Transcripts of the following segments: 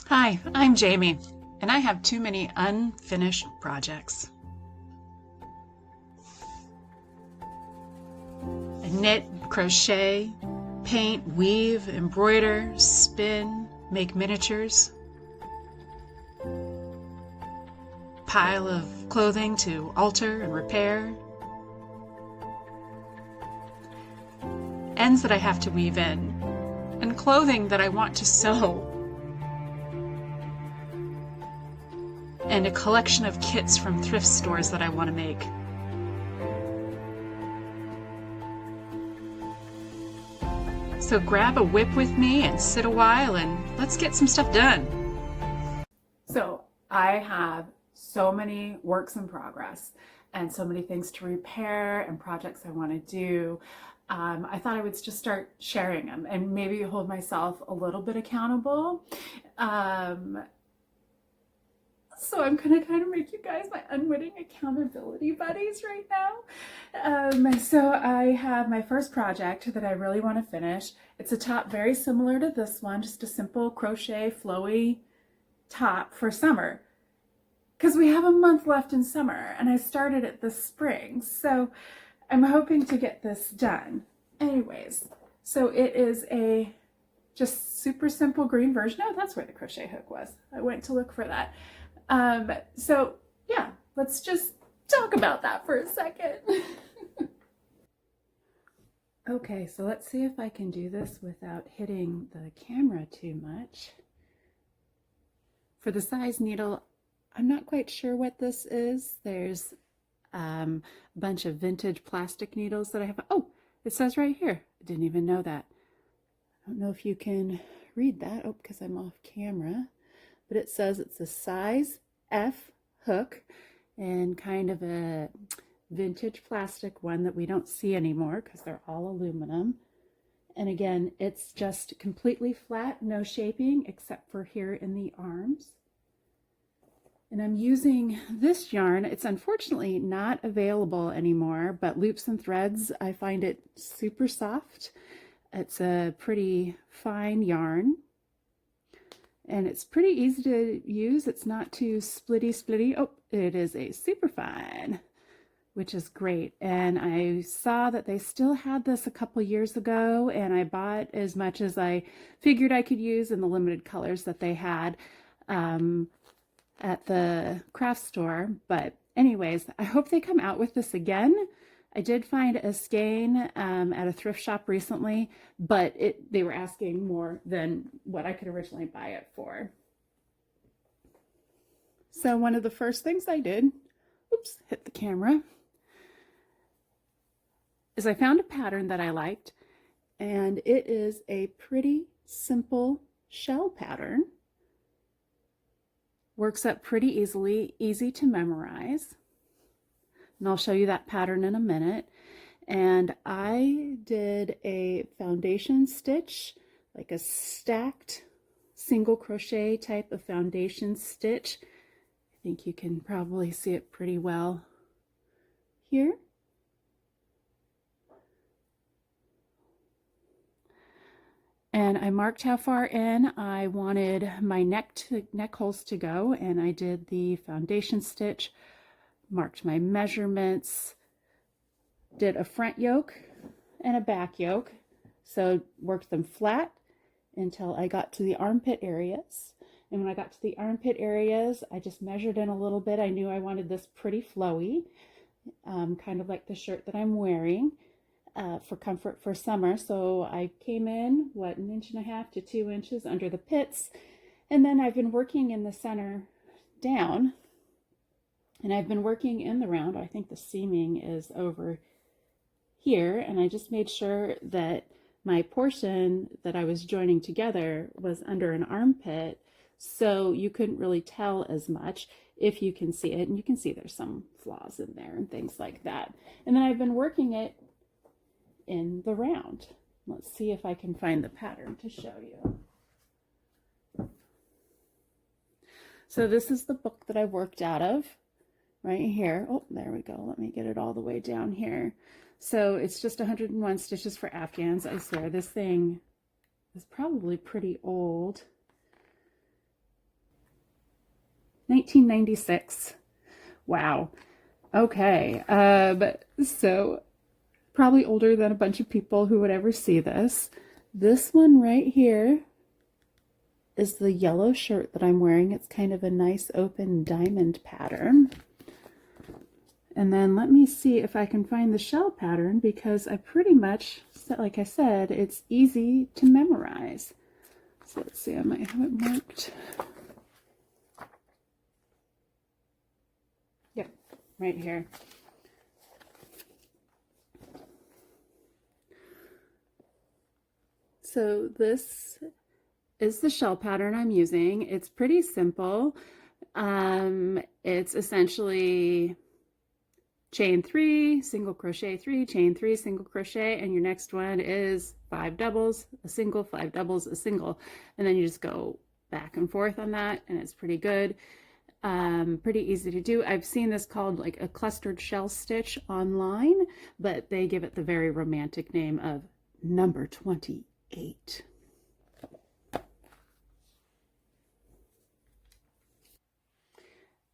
Hi, I'm Jamie, and I have too many unfinished projects. I knit, crochet, paint, weave, embroider, spin, make miniatures, pile of clothing to alter and repair, ends that I have to weave in, and clothing that I want to sew, and a collection of kits from thrift stores that I want to make. So grab a whip with me and sit a while and let's get some stuff done. So I have so many works in progress and so many things to repair and projects I want to do. I thought I would just start sharing them and maybe hold myself a little bit accountable. So I'm gonna kind of make you guys my unwitting accountability buddies right now. So I have my first project that I really want to finish. It's a top very similar to this one, just a simple crochet flowy top for summer because we have a month left in summer and I started it this spring. So I'm hoping to get this done. Anyways, so it is a just super simple green version. Oh, that's where the crochet hook was. I went to look for that. So yeah, let's just talk about that for a second. Okay, so let's see if I can do this without hitting the camera too much. For the size needle, I'm not quite sure what this is. There's a bunch of vintage plastic needles that I have. Oh, it says right here. I didn't even know that. I don't know if you can read that. Oh, because I'm off camera. But it says it's a size F hook and kind of a vintage plastic one that we don't see anymore because they're all aluminum. And again, it's just completely flat, no shaping except for here in the arms. And I'm using this yarn. It's unfortunately not available anymore, but Loops and Threads, I find it super soft. It's a pretty fine yarn. And it's pretty easy to use. It's not too splitty. Oh, it is a super fine, which is great. And I saw that they still had this a couple years ago, and I bought as much as I figured I could use in the limited colors that they had at the craft store. But anyways, I hope they come out with this again. I did find a skein at a thrift shop recently, but they were asking more than what I could originally buy it for. So one of the first things I did, oops, hit the camera, is I found a pattern that I liked, and it is a pretty simple shell pattern. Works up pretty easily, easy to memorize. And I'll show you that pattern in a minute. And I did a foundation stitch, like a stacked single crochet type of foundation stitch. I think you can probably see it pretty well here. And I marked how far in I wanted my neck holes to go, and I did the foundation stitch, marked my measurements, did a front yoke and a back yoke, so worked them flat until I got to the armpit areas. And when I got to the armpit areas, I just measured in a little bit. I knew I wanted this pretty flowy, kind of like the shirt that I'm wearing for comfort for summer. So I came in, what, 1.5 to 2 inches under the pits. And then I've been working in the center down. And I've been working in the round. I think the seaming is over here. And I just made sure that my portion that I was joining together was under an armpit, so you couldn't really tell as much if you can see it. And you can see there's some flaws in there and things like that. And then I've been working it in the round. Let's see if I can find the pattern to show you. So this is the book that I worked out of right here. Oh, there we go. Let me get it all the way down here. So it's just 101 stitches for Afghans. I swear this thing is probably pretty old. 1996. Wow. Okay. So probably older than a bunch of people who would ever see this. This one right here is the yellow shirt that I'm wearing. It's kind of a nice open diamond pattern. And then let me see if I can find the shell pattern, because I pretty much, like I said, it's easy to memorize. So let's see, I might have it marked. Yep, right here. So this is the shell pattern I'm using. It's pretty simple. It's essentially chain 3, single crochet 3, chain 3, single crochet, and your next one is 5 doubles, a single, 5 doubles, a single, and then you just go back and forth on that, and it's pretty good. Pretty easy to do. I've seen this called like a clustered shell stitch online, but they give it the very romantic name of number 28.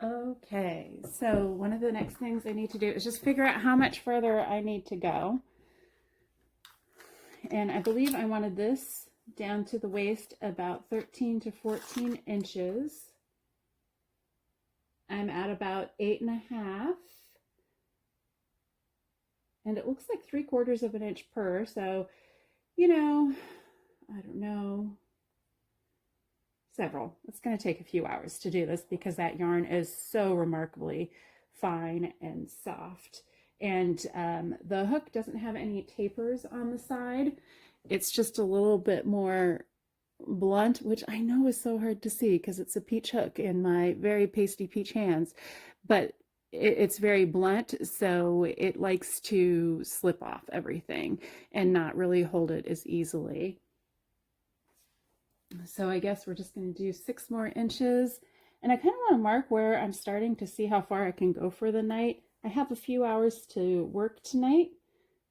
Okay, so one of the next things I need to do is just figure out how much further I need to go. And I believe I wanted this down to the waist about 13 to 14 inches. I'm at about 8.5. And it looks like 3/4 of an inch per, so, you know, I don't know, several. It's going to take a few hours to do this because that yarn is so remarkably fine and soft. And the hook doesn't have any tapers on the side. It's just a little bit more blunt, which I know is so hard to see because it's a peach hook in my very pasty peach hands, but it's very blunt, so it likes to slip off everything and not really hold it as easily. So I guess we're just going to do 6 more inches. And I kind of want to mark where I'm starting to see how far I can go for the night. I have a few hours to work tonight.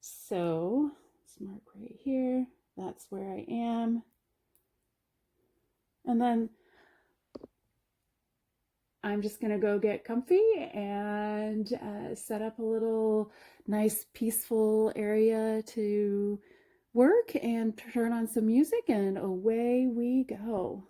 So let's mark right here. That's where I am. And then I'm just going to go get comfy and set up a little nice peaceful area to work and turn on some music, and away we go.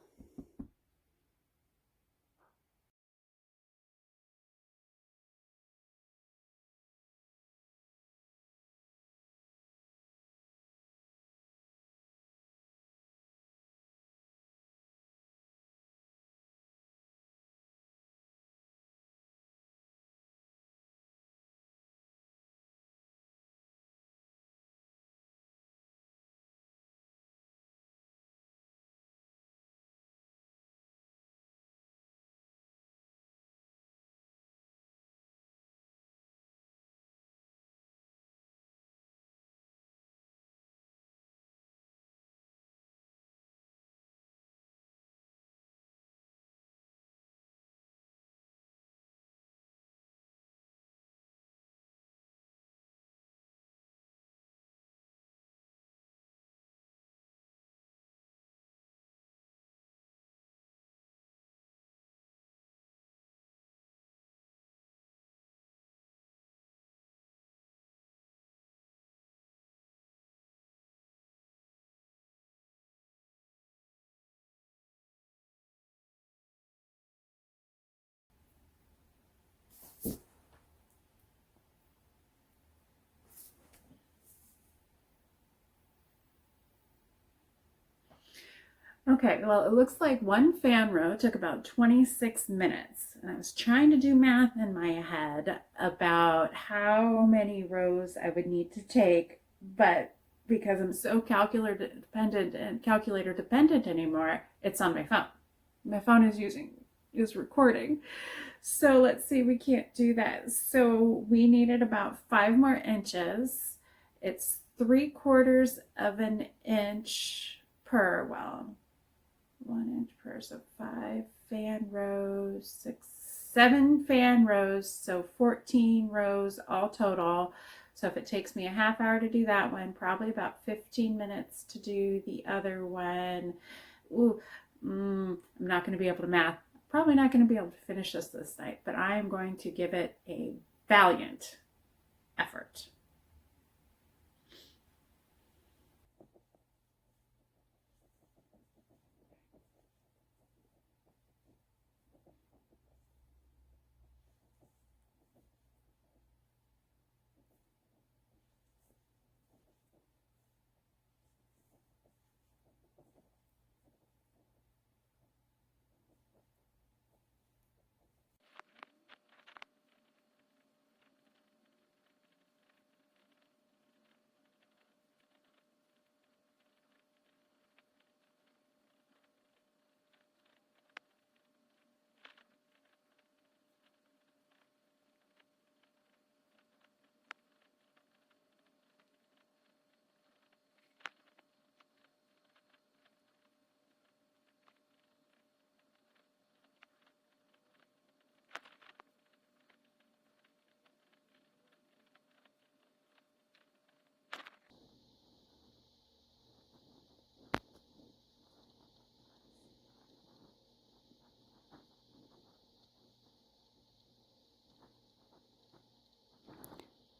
Okay, well, it looks like one fan row took about 26 minutes. And I was trying to do math in my head about how many rows I would need to take, but because I'm so calculator dependent anymore, it's on my phone. My phone is recording. So let's see, we can't do that. So we needed about 5 more inches. It's 3/4 of an inch per, well, 1 inch per, so 5 fan rows, 6, 7 fan rows, so 14 rows all total. So if it takes me a half hour to do that one, probably about 15 minutes to do the other one. Ooh, I'm not going to be able to math Probably not going to be able to finish this night, but I am going to give it a valiant effort.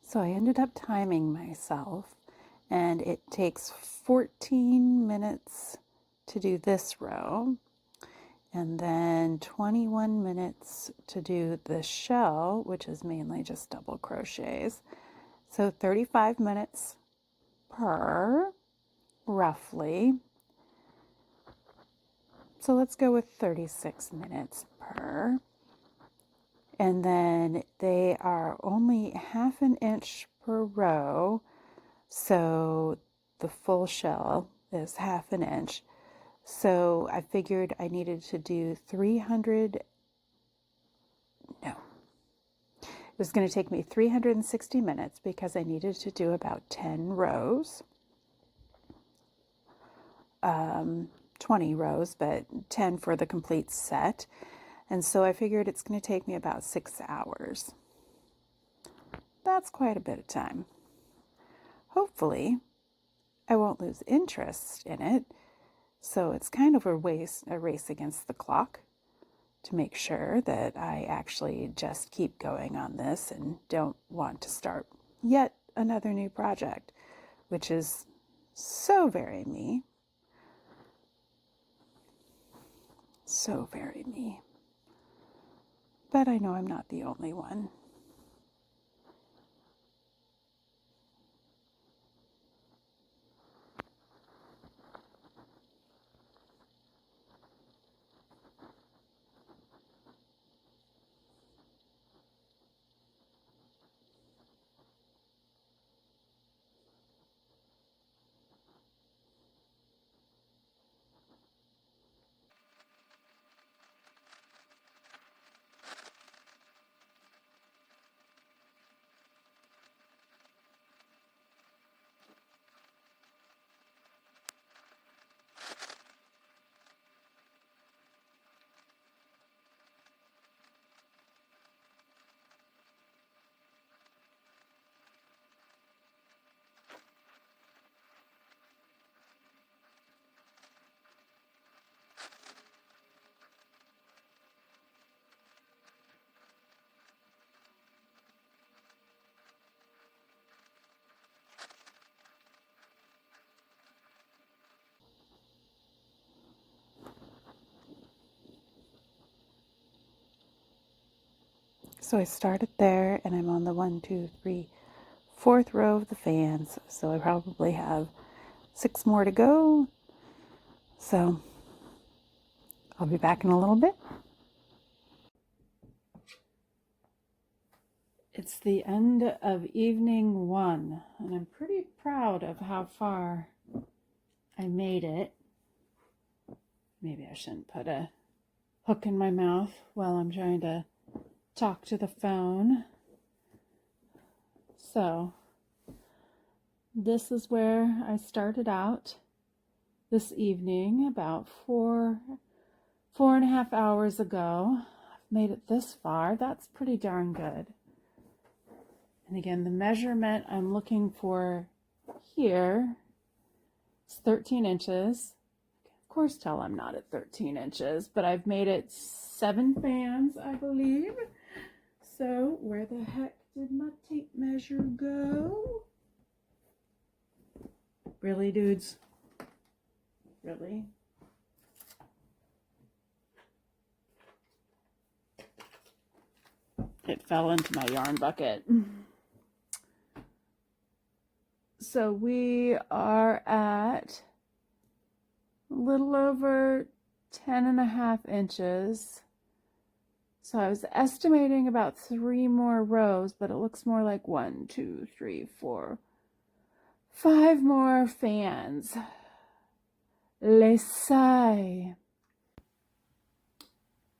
So I ended up timing myself, and it takes 14 minutes to do this row, and then 21 minutes to do the shell, which is mainly just double crochets. So 35 minutes per, roughly. So let's go with 36 minutes per. And then they are only half an inch per row, so the full shell is half an inch. So I figured I needed to do 300, no, it was going to take me 360 minutes because I needed to do about 10 rows, 20 rows, but 10 for the complete set. And so I figured it's going to take me about 6 hours. That's quite a bit of time. Hopefully, I won't lose interest in it. So it's kind of a race against the clock to make sure that I actually just keep going on this and don't want to start yet another new project, which is so very me. So very me. But I know I'm not the only one. So I started there and I'm on the 1, 2, 3, 4th row of the fans. So I probably have 6 more to go. So I'll be back in a little bit. It's the end of evening 1, and I'm pretty proud of how far I made it. Maybe I shouldn't put a hook in my mouth while I'm trying to talk to the phone. So this is where I started out this evening about 4.5 hours ago. I've made it this far. That's pretty darn good. And again, the measurement I'm looking for here is 13 inches. Of course tell I'm not at 13 inches, but I've made it 7 fans, I believe. So where the heck did my tape measure go? Really, dudes? Really? It fell into my yarn bucket. So we are at a little over 10.5 inches. So I was estimating about 3 more rows, but it looks more like 1, 2, 3, 4, 5 more fans. Les sai.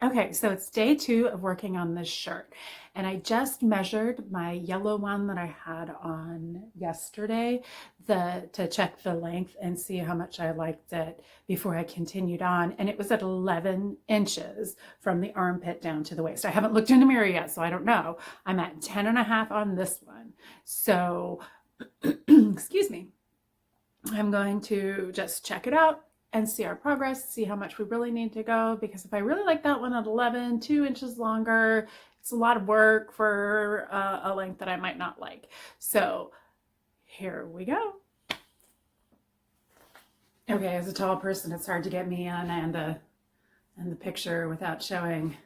Okay, so it's day 2 of working on this shirt, and I just measured my yellow one that I had on yesterday to check the length and see how much I liked it before I continued on, and it was at 11 inches from the armpit down to the waist. I haven't looked in the mirror yet, so I don't know. I'm at 10.5 on this one. So, excuse me. I'm going to just check it out and see our progress, see how much we really need to go, because if I really like that one at 11, 2 inches longer, it's a lot of work for a length that I might not like. So here we go. Okay, as a tall person, it's hard to get me on and the picture without showing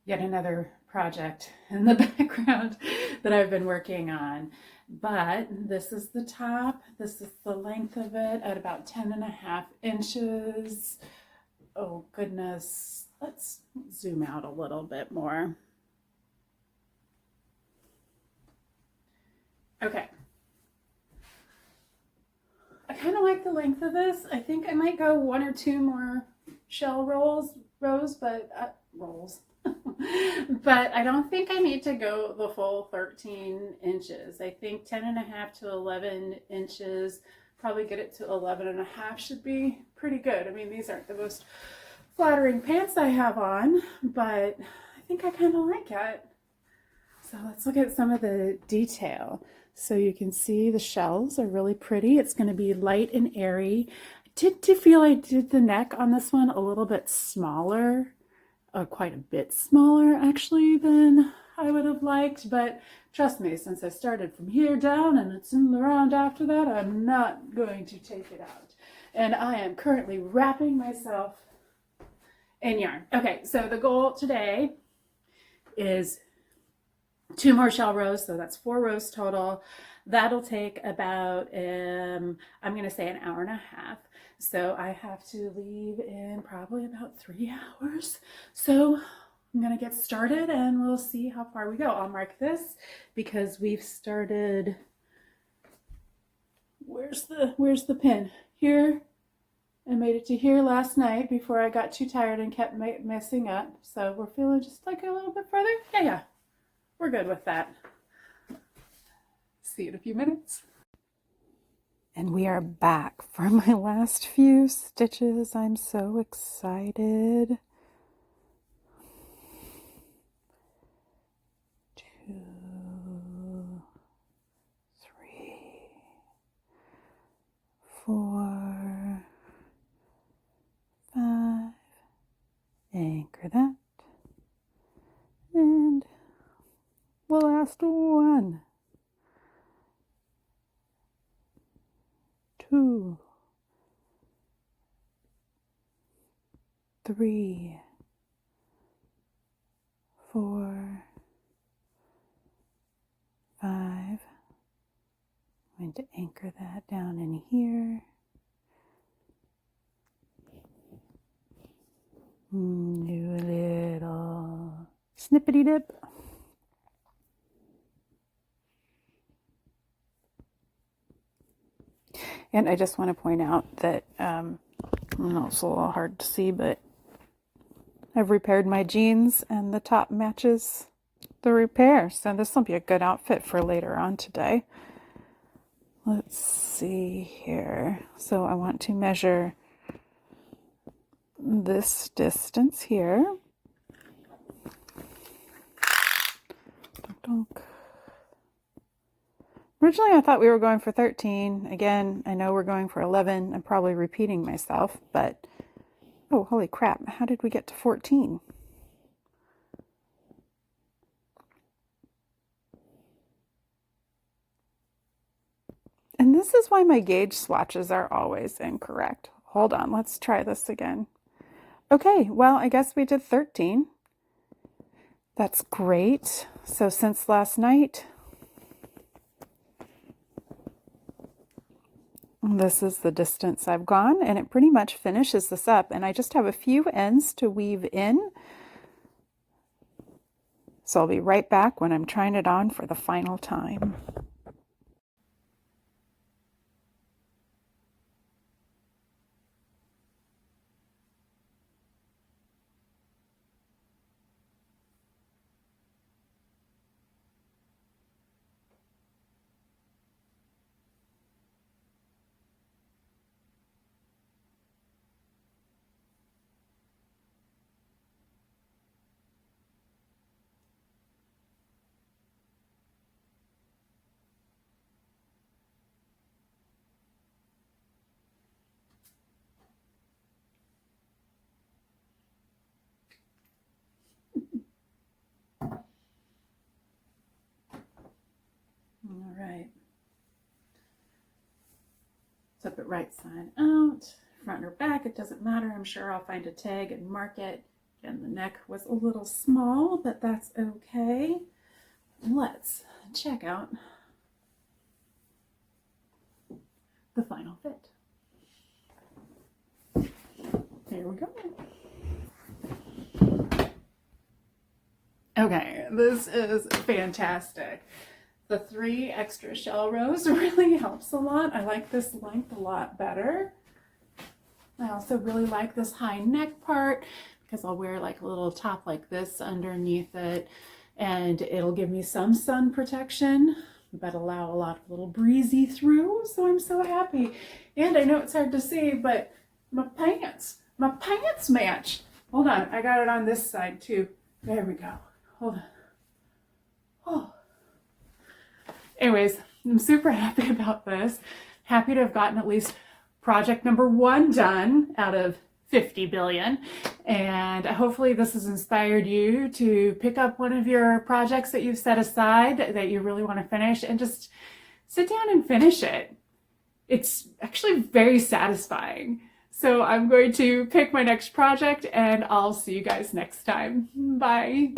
yet another project in the background that I've been working on. But this is the top. This is the length of it at about 10.5 inches. Oh goodness. Let's zoom out a little bit more. Okay. I kind of like the length of this. I think I might go 1 or 2 more shell rows, but but I don't think I need to go the full 13 inches. I think 10.5 to 11 inches, probably get it to 11.5 should be pretty good. I mean, these aren't the most flattering pants I have on, but I think I kind of like it. So let's look at some of the detail. So you can see the shells are really pretty. It's going to be light and airy. I did feel I did the neck on this one a little bit smaller. Quite a bit smaller actually than I would have liked, but trust me, since I started from here down and it's in the round after that, I'm not going to take it out. And I am currently wrapping myself in yarn. Okay, so the goal today is 2 more shell rows, so that's 4 rows total. That'll take about, I'm going to say an hour and a half. So I have to leave in probably about 3 hours. So I'm going to get started and we'll see how far we go. I'll mark this because we've started, where's the pin? Here. I made it to here last night before I got too tired and kept messing up. So we're feeling just like a little bit further. Yeah. We're good with that. See you in a few minutes. And we are back for my last few stitches. I'm so excited. 2, 3, 4, 5. Anchor that. And the last one. 2, 3, 4, 5. I'm going to anchor that down in here. Do a little snippety dip. And I just want to point out that, I know it's a little hard to see, but I've repaired my jeans and the top matches the repair. So this will be a good outfit for later on today. Let's see here. So I want to measure this distance here. Dunk. Originally, I thought we were going for 13. Again, I know we're going for 11. I'm probably repeating myself, but oh, holy crap. How did we get to 14? And this is why my gauge swatches are always incorrect. Hold on, let's try this again. Okay, well, I guess we did 13. That's great. So since last night, this is the distance I've gone, and it pretty much finishes this up. And I just have a few ends to weave in. So I'll be right back when I'm trying it on for the final time. All right. Flip it right side out, front or back, it doesn't matter. I'm sure I'll find a tag and mark it. Again, the neck was a little small, but that's okay. Let's check out the final fit. There we go. Okay, this is fantastic. The 3 extra shell rows really helps a lot. I like this length a lot better. I also really like this high neck part because I'll wear like a little top like this underneath it, and it'll give me some sun protection but allow a lot of little breezy through. So I'm so happy. And I know it's hard to see, but my pants match. Hold on, I got it on this side too. There we go. Hold on. Oh. Anyways, I'm super happy about this. Happy to have gotten at least project number 1 done out of 50 billion. And hopefully this has inspired you to pick up one of your projects that you've set aside that you really want to finish and just sit down and finish it. It's actually very satisfying. So I'm going to pick my next project and I'll see you guys next time. Bye.